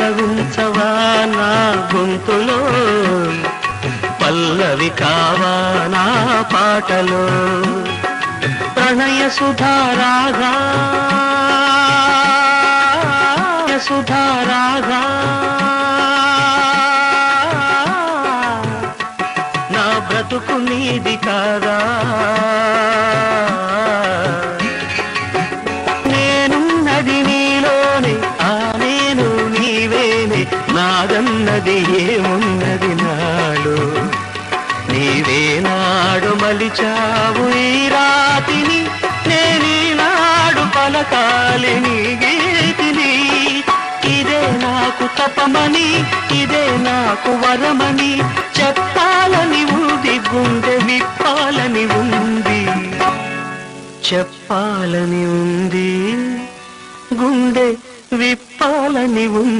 పల్లవించవా నా గొంతులో, పల్లవి కావా నా పాటలో. ప్రణయ సుధారాగా సుధారాగా నా బ్రతుకు నీది కాదా. నేనున్నది నీలోనే, ఆ నేను నీవేనే, నాదన్నది ఏమున్నది నాడు. నీవే నాడు మలిచావు ఈ రాతిని, నేనీనాడు పలకాలి నీ గీతిని. ఇదే నాకు తపమని, ఇదే నాకు వరమని చెప్పాలని ఉంది, గుండె విప్పాలని ఉంది, చెప్పాలని ఉంది, గుండె విప్పాలని ఉంది.